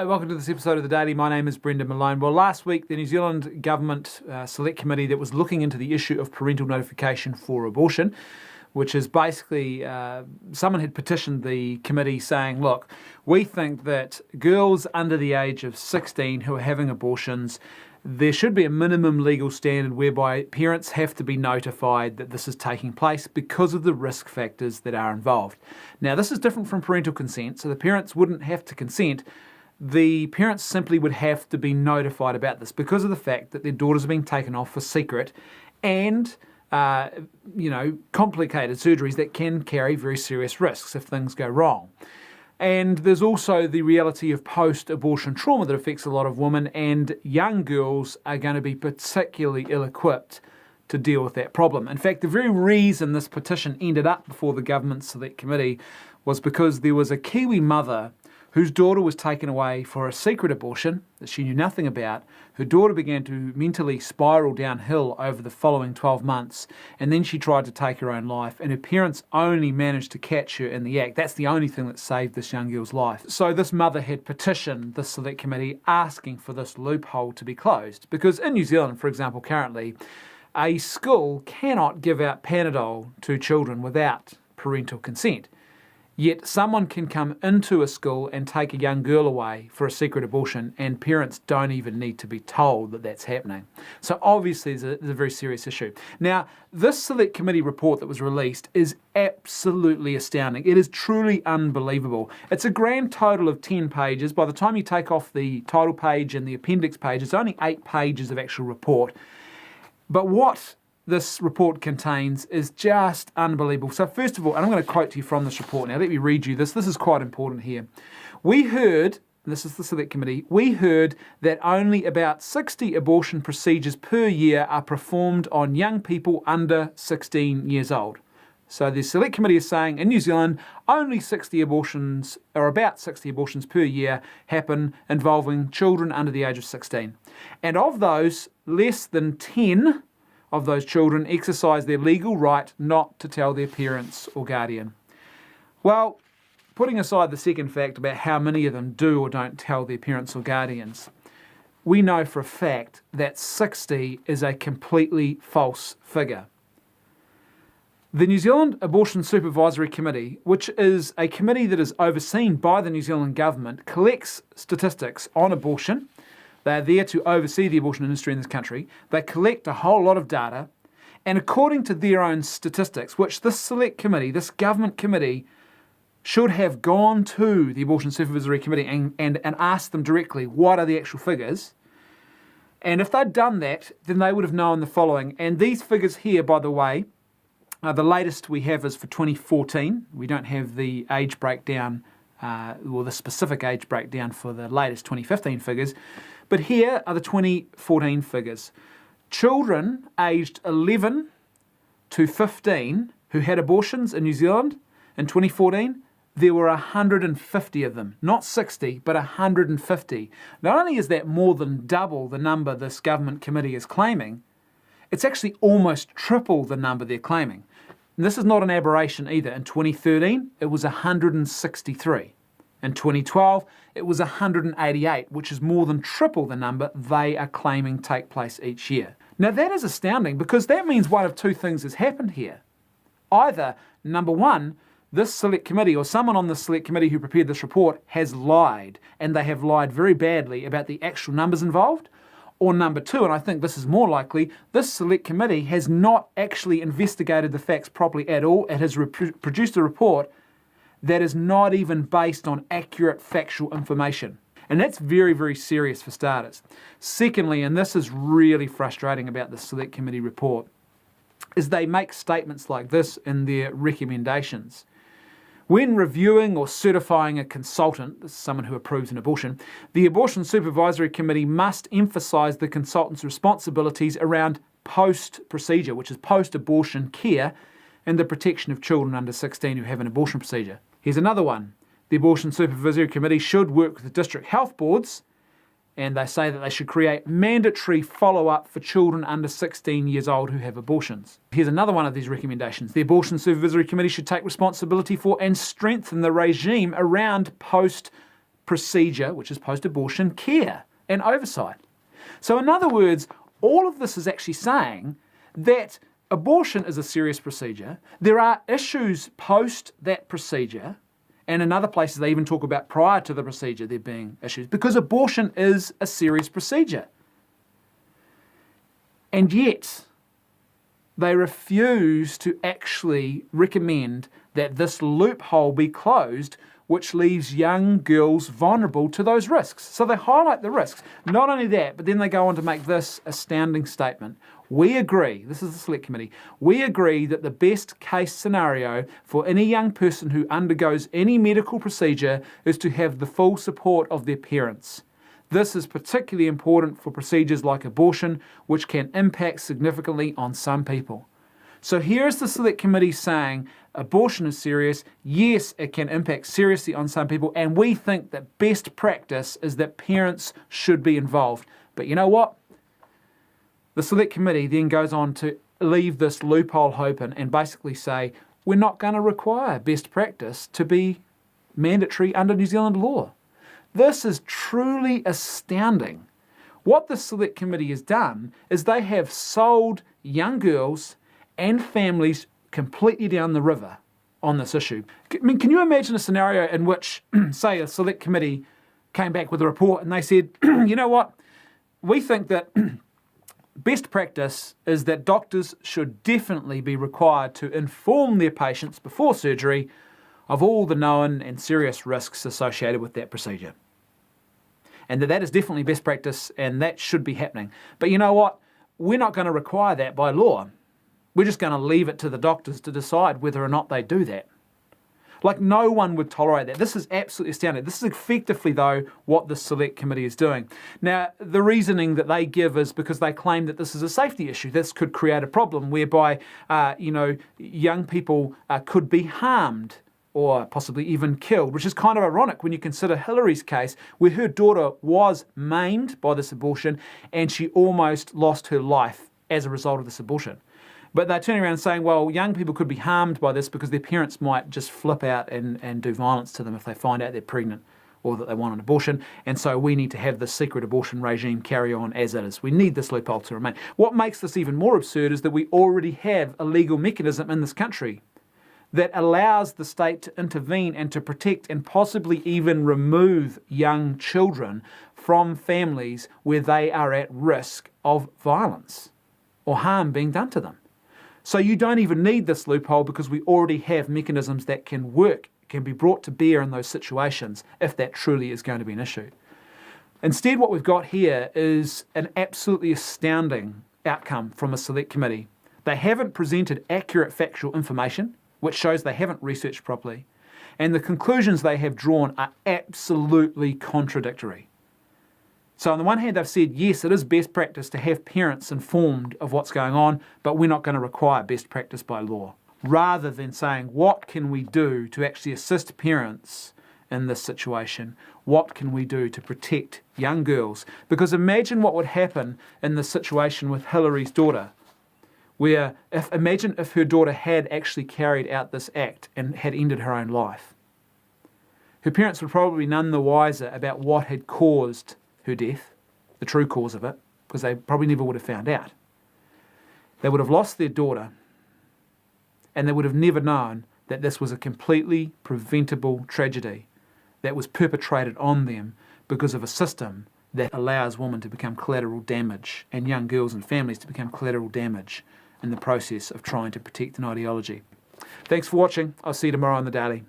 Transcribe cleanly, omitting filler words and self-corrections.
Hello, welcome to this episode of The Daily. My name is Brendan Malone. Well, last week, the New Zealand Government Select Committee that was looking into the issue of parental notification for abortion, which is basically someone had petitioned the committee saying, look, we think that girls under the age of 16 who are having abortions, there should be a minimum legal standard whereby parents have to be notified that this is taking place because of the risk factors that are involved. Now, this is different from parental consent, so the parents wouldn't have to consent. The parents simply would have to be notified about this because of the fact that their daughters are being taken off for secret and complicated surgeries that can carry very serious risks if things go wrong. And there's also the reality of post-abortion trauma that affects a lot of women, and young girls are going to be particularly ill-equipped to deal with that problem. In fact, the very reason this petition ended up before the Government Select Committee was because there was a Kiwi mother whose daughter was taken away for a secret abortion that she knew nothing about. Her daughter began to mentally spiral downhill over the following 12 months, and then she tried to take her own life, and her parents only managed to catch her in the act. That's the only thing that saved this young girl's life. So this mother had petitioned the Select Committee asking for this loophole to be closed, because in New Zealand, for example, currently, a school cannot give out Parental to children without parental consent. Yet someone can come into a school and take a young girl away for a secret abortion, and parents don't even need to be told that that's happening. So obviously it's a very serious issue. Now, this Select Committee report that was released is absolutely astounding. It is truly unbelievable. It's a grand total of 10 pages. By the time you take off the title page and the appendix page, it's only 8 pages of actual report. But what this report contains is just unbelievable. So first of all, and I'm going to quote to you from this report. Now let me read you this. This is quite important here. We heard, and this is the Select Committee, we heard that only about 60 abortion procedures per year are performed on young people under 16 years old. So the Select Committee is saying in New Zealand, only 60 abortions, or about 60 abortions per year happen involving children under the age of 16. And of those, less than 10 of those children exercise their legal right not to tell their parents or guardian. Well, putting aside the second fact about how many of them do or don't tell their parents or guardians, we know for a fact that 60 is a completely false figure. The New Zealand Abortion Supervisory Committee, which is a committee that is overseen by the New Zealand government, collects statistics on abortion. They are there to oversee the abortion industry in this country. They collect a whole lot of data, and according to their own statistics, which this Select Committee, this government committee, should have gone to the Abortion Supervisory Committee and asked them directly, what are the actual figures? And if they'd done that, then they would have known the following. And these figures here, by the way, the latest we have is for 2014. We don't have the age breakdown, or the specific age breakdown for the latest 2015 figures. But here are the 2014 figures. Children aged 11 to 15 who had abortions in New Zealand in 2014, there were 150 of them. Not 60, but 150. Not only is that more than double the number this government committee is claiming, it's actually almost triple the number they're claiming. And this is not an aberration either. In 2013, it was 163. In 2012, it was 188, which is more than triple the number they are claiming take place each year. Now that is astounding because that means one of two things has happened here. Either, number one, this Select Committee or someone on the Select Committee who prepared this report has lied, and they have lied very badly about the actual numbers involved. Or number two, and I think this is more likely, this Select Committee has not actually investigated the facts properly at all. It has produced a report that is not even based on accurate factual information. And that's very, very serious for starters. Secondly, and this is really frustrating about the Select Committee report, is they make statements like this in their recommendations. When reviewing or certifying a consultant, this is someone who approves an abortion, the Abortion Supervisory Committee must emphasise the consultant's responsibilities around post-procedure, which is post-abortion care, and the protection of children under 16 who have an abortion procedure. Here's another one. The Abortion Supervisory Committee should work with the district health boards, and they say that they should create mandatory follow-up for children under 16 years old who have abortions. Here's another one of these recommendations. The Abortion Supervisory Committee should take responsibility for and strengthen the regime around post procedure, which is post-abortion care and oversight. So in other words, all of this is actually saying that abortion is a serious procedure. There are issues post that procedure, and in other places they even talk about prior to the procedure there being issues, because abortion is a serious procedure. And yet, they refuse to actually recommend that this loophole be closed, which leaves young girls vulnerable to those risks. So they highlight the risks. Not only that, but then they go on to make this astounding statement. We agree, this is the Select Committee, we agree that the best case scenario for any young person who undergoes any medical procedure is to have the full support of their parents. This is particularly important for procedures like abortion, which can impact significantly on some people. So here's the Select Committee saying abortion is serious. Yes, it can impact seriously on some people, and we think that best practice is that parents should be involved. But you know what? The Select Committee then goes on to leave this loophole open and basically say, we're not going to require best practice to be mandatory under New Zealand law. This is truly astounding. What the Select Committee has done is they have sold young girls and families completely down the river on this issue. I mean, can you imagine a scenario in which, say, a Select Committee came back with a report and they said, you know what, we think that best practice is that doctors should definitely be required to inform their patients before surgery of all the known and serious risks associated with that procedure. And that is definitely best practice and that should be happening. But you know what? We're not going to require that by law. We're just going to leave it to the doctors to decide whether or not they do that. Like, no one would tolerate that. This is absolutely astounding. This is effectively, though, what the Select Committee is doing. Now, the reasoning that they give is because they claim that this is a safety issue. This could create a problem whereby, young people could be harmed or possibly even killed, which is kind of ironic when you consider Hillary's case, where her daughter was maimed by this abortion and she almost lost her life as a result of this abortion. But they're turning around saying, well, young people could be harmed by this because their parents might just flip out and do violence to them if they find out they're pregnant or that they want an abortion. And so we need to have the secret abortion regime carry on as it is. We need this loophole to remain. What makes this even more absurd is that we already have a legal mechanism in this country that allows the state to intervene and to protect and possibly even remove young children from families where they are at risk of violence or harm being done to them. So you don't even need this loophole because we already have mechanisms that can work, can be brought to bear in those situations if that truly is going to be an issue. Instead, what we've got here is an absolutely astounding outcome from a Select Committee. They haven't presented accurate factual information, which shows they haven't researched properly, and the conclusions they have drawn are absolutely contradictory. So on the one hand, they've said, yes, it is best practice to have parents informed of what's going on, but we're not going to require best practice by law. Rather than saying, what can we do to actually assist parents in this situation? What can we do to protect young girls? Because imagine what would happen in the situation with Hillary's daughter, where imagine if her daughter had actually carried out this act and had ended her own life. Her parents would probably be none the wiser about what had caused her death, the true cause of it, because they probably never would have found out. They would have lost their daughter, and they would have never known that this was a completely preventable tragedy that was perpetrated on them because of a system that allows women to become collateral damage and young girls and families to become collateral damage in the process of trying to protect an ideology. Thanks for watching. I'll see you tomorrow on The Daily.